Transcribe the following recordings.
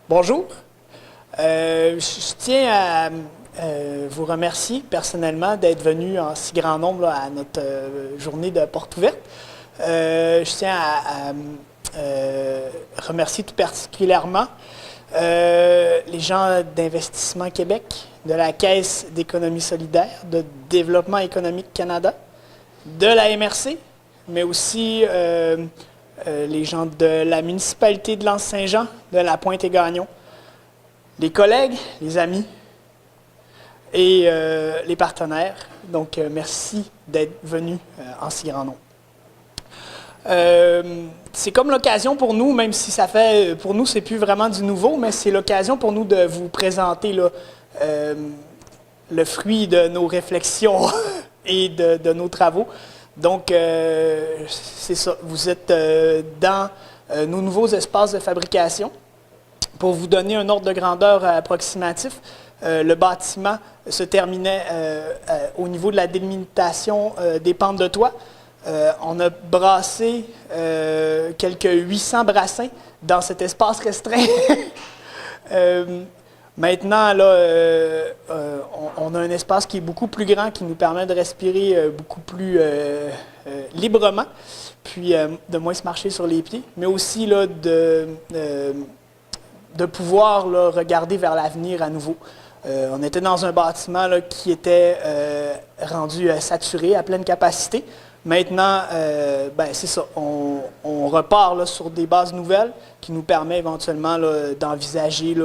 Bonjour. Je tiens à vous remercier personnellement d'être venu en si grand nombre là, à notre journée de porte ouverte. Je tiens à remercier tout particulièrement les gens d'Investissement Québec, de la Caisse d'économie solidaire, de Développement économique Canada, de la MRC, mais aussi les gens de la municipalité de l'Anse-Saint-Jean, de la Pointe-et-Gagnon, les collègues, les amis et les partenaires. Donc, merci d'être venus en si grand nombre. C'est comme l'occasion pour nous, même si ça fait, pour nous, c'est plus vraiment du nouveau, mais c'est l'occasion pour nous de vous présenter là, le fruit de nos réflexions et de nos travaux. Donc, c'est ça, vous êtes dans nos nouveaux espaces de fabrication. Pour vous donner un ordre de grandeur approximatif, le bâtiment se terminait au niveau de la délimitation des pentes de toit. On a brassé quelques 800 brassins dans cet espace restreint. Maintenant, là, on a un espace qui est beaucoup plus grand, qui nous permet de respirer beaucoup plus librement, puis de moins se marcher sur les pieds, mais aussi là, de pouvoir là, regarder vers l'avenir à nouveau. On était dans un bâtiment là, qui était rendu saturé, à pleine capacité. Maintenant, c'est ça, on repart là, sur des bases nouvelles qui nous permet éventuellement d'envisager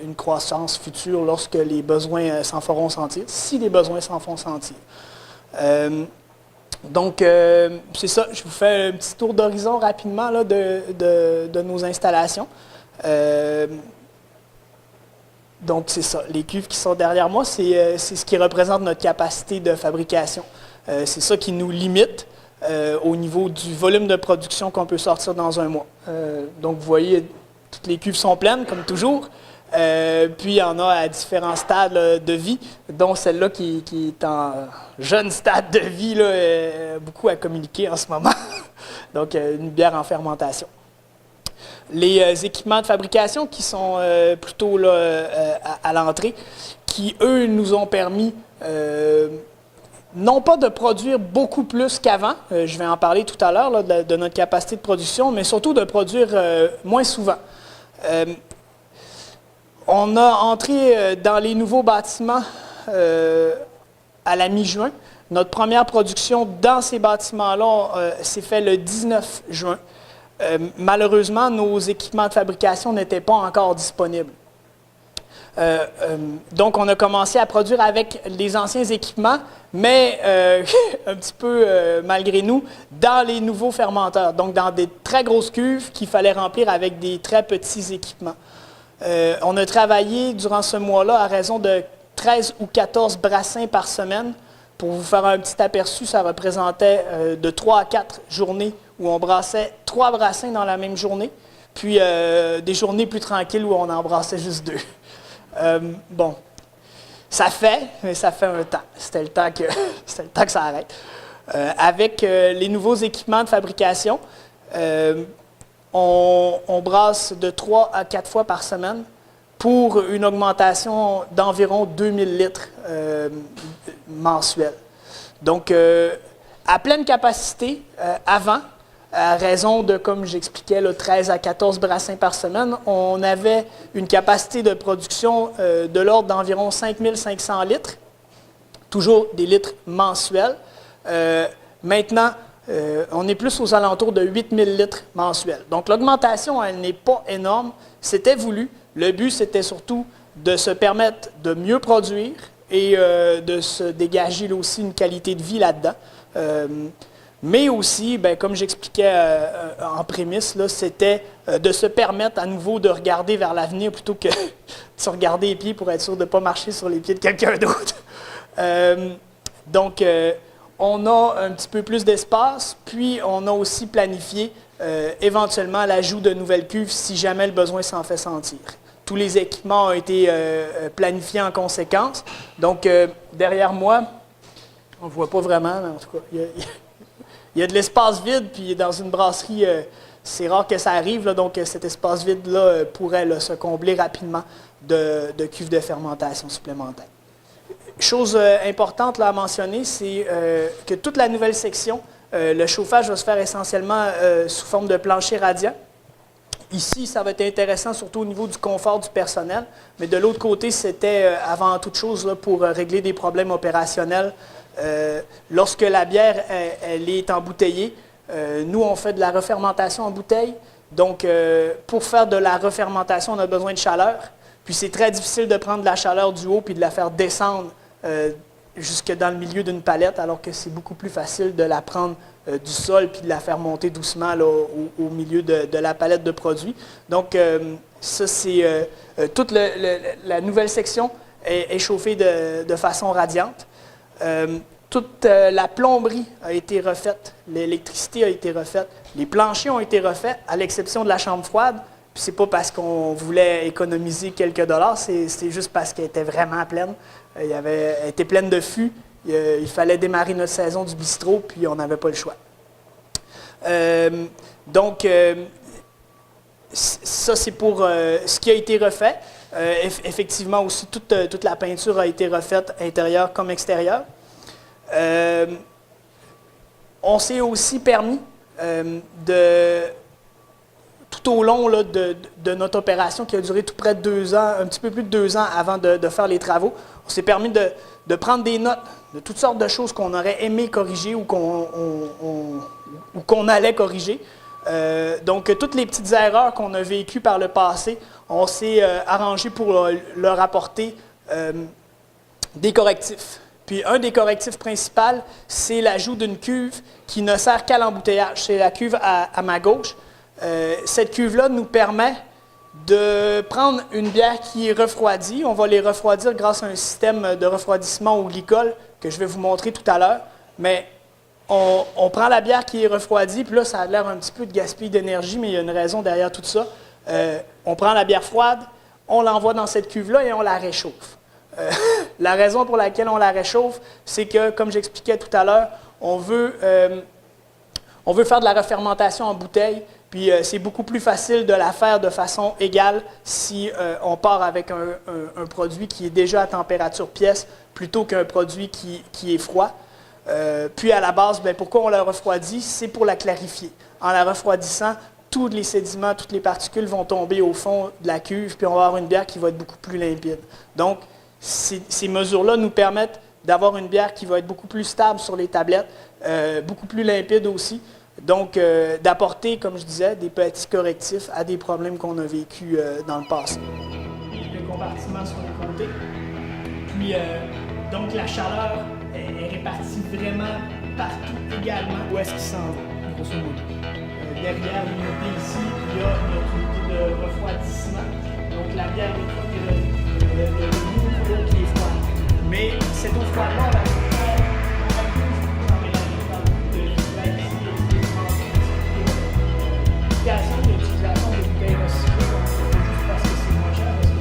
une croissance future lorsque les besoins s'en feront sentir, si les besoins s'en font sentir. Donc, c'est ça, je vous fais un petit tour d'horizon rapidement là, de nos installations. Donc, c'est ça, les cuves qui sont derrière moi, c'est ce qui représente notre capacité de fabrication. C'est ça qui nous limite au niveau du volume de production qu'on peut sortir dans un mois. Donc, vous voyez, toutes les cuves sont pleines, comme toujours. Puis, il y en a à différents stades de vie, dont celle-là qui est en jeune stade de vie, là, beaucoup à communiquer en ce moment. Donc, une bière en fermentation. Les équipements de fabrication qui sont plutôt là, à l'entrée, qui, eux, nous ont permis non pas de produire beaucoup plus qu'avant, je vais en parler tout à l'heure là, de notre capacité de production, mais surtout de produire moins souvent. On a entré dans les nouveaux bâtiments à la mi-juin. Notre première production dans ces bâtiments-là s'est faite le 19 juin. Malheureusement, nos équipements de fabrication n'étaient pas encore disponibles. Donc, on a commencé à produire avec les anciens équipements, mais un petit peu malgré nous, dans les nouveaux fermenteurs. Donc, dans des très grosses cuves qu'il fallait remplir avec des très petits équipements. On a travaillé durant ce mois-là à raison de 13 ou 14 brassins par semaine. Pour vous faire un petit aperçu, ça représentait de 3 à 4 journées où on brassait 3 brassins dans la même journée, puis des journées plus tranquilles où on en brassait juste 2. Bon, ça fait, mais ça fait un temps. C'était le temps que ça arrête. Avec les nouveaux équipements de fabrication, on brasse de 3 à 4 fois par semaine pour une augmentation d'environ 2000 litres mensuels. Donc, à pleine capacité, avant, à raison de, comme j'expliquais, 13 à 14 brassins par semaine, on avait une capacité de production de l'ordre d'environ 5500 litres, toujours des litres mensuels. Maintenant, on est plus aux alentours de 8000 litres mensuels. Donc, l'augmentation, elle n'est pas énorme. C'était voulu. Le but, c'était surtout de se permettre de mieux produire et de se dégager là, aussi une qualité de vie là-dedans. Mais aussi, comme j'expliquais en prémisse, c'était de se permettre à nouveau de regarder vers l'avenir plutôt que de se regarder les pieds pour être sûr de ne pas marcher sur les pieds de quelqu'un d'autre. Donc, on a un petit peu plus d'espace, puis on a aussi planifié éventuellement l'ajout de nouvelles cuves si jamais le besoin s'en fait sentir. Tous les équipements ont été planifiés en conséquence. Donc, derrière moi, on ne voit pas vraiment, mais en tout cas, il il y a de l'espace vide, puis dans une brasserie, c'est rare que ça arrive, là, donc cet espace vide-là pourrait là, se combler rapidement de cuves de fermentation supplémentaires. Chose importante là, à mentionner, c'est que toute la nouvelle section, le chauffage va se faire essentiellement sous forme de plancher radiant. Ici, ça va être intéressant, surtout au niveau du confort du personnel, mais de l'autre côté, c'était avant toute chose là, pour régler des problèmes opérationnels. Lorsque la bière elle est embouteillée, nous, on fait de la refermentation en bouteille. Donc, pour faire de la refermentation, on a besoin de chaleur. Puis, c'est très difficile de prendre de la chaleur du haut puis de la faire descendre jusque dans le milieu d'une palette, alors que c'est beaucoup plus facile de la prendre du sol puis de la faire monter doucement là, au milieu de la palette de produits. Donc, ça, c'est toute la nouvelle section est chauffée de façon radiante. Toute la plomberie a été refaite, l'électricité a été refaite, les planchers ont été refaits, à l'exception de la chambre froide. Puis c'est pas parce qu'on voulait économiser quelques dollars, c'est juste parce qu'elle était vraiment pleine. Elle était pleine de fûts. Il fallait démarrer notre saison du bistrot, puis on n'avait pas le choix. Donc, ça, c'est pour ce qui a été refait. Effectivement, aussi, toute la peinture a été refaite, intérieure comme extérieure. On s'est aussi permis tout au long là, de notre opération, qui a duré tout près de 2 ans, un petit peu plus de 2 ans avant de faire les travaux, on s'est permis de prendre des notes de toutes sortes de choses qu'on aurait aimé corriger ou qu'on allait corriger. Donc, toutes les petites erreurs qu'on a vécues par le passé, on s'est arrangé pour leur apporter des correctifs. Puis, un des correctifs principaux, c'est l'ajout d'une cuve qui ne sert qu'à l'embouteillage. C'est la cuve à ma gauche. Cette cuve-là nous permet de prendre une bière qui est refroidie. On va les refroidir grâce à un système de refroidissement au glycol que je vais vous montrer tout à l'heure. Mais on prend la bière qui est refroidie, puis là, ça a l'air un petit peu de gaspiller d'énergie, mais il y a une raison derrière tout ça. On prend la bière froide, on l'envoie dans cette cuve-là et on la réchauffe. La raison pour laquelle on la réchauffe, c'est que, comme j'expliquais tout à l'heure, on veut faire de la refermentation en bouteille, puis c'est beaucoup plus facile de la faire de façon égale si on part avec un produit qui est déjà à température pièce plutôt qu'un produit qui est froid. Puis à la base, bien, pourquoi on la refroidit? C'est pour la clarifier. En la refroidissant, tous les sédiments, toutes les particules vont tomber au fond de la cuve, puis on va avoir une bière qui va être beaucoup plus limpide. Donc, ces mesures-là nous permettent d'avoir une bière qui va être beaucoup plus stable sur les tablettes, beaucoup plus limpide aussi. Donc, d'apporter, comme je disais, des petits correctifs à des problèmes qu'on a vécus dans le passé. Le compartiment sur les côtés. Puis, donc, la chaleur est répartie vraiment partout également. Où est-ce qu'il s'en va, grosso modo? Derrière l'unité ici, il y a notre unité de refroidissement. Donc, la bière est froide et le goût de l'eau qui est froide. Mais cette eau froide-là, on la l'utilisation de bouteilles recyclées, juste parce que c'est moins cher, parce que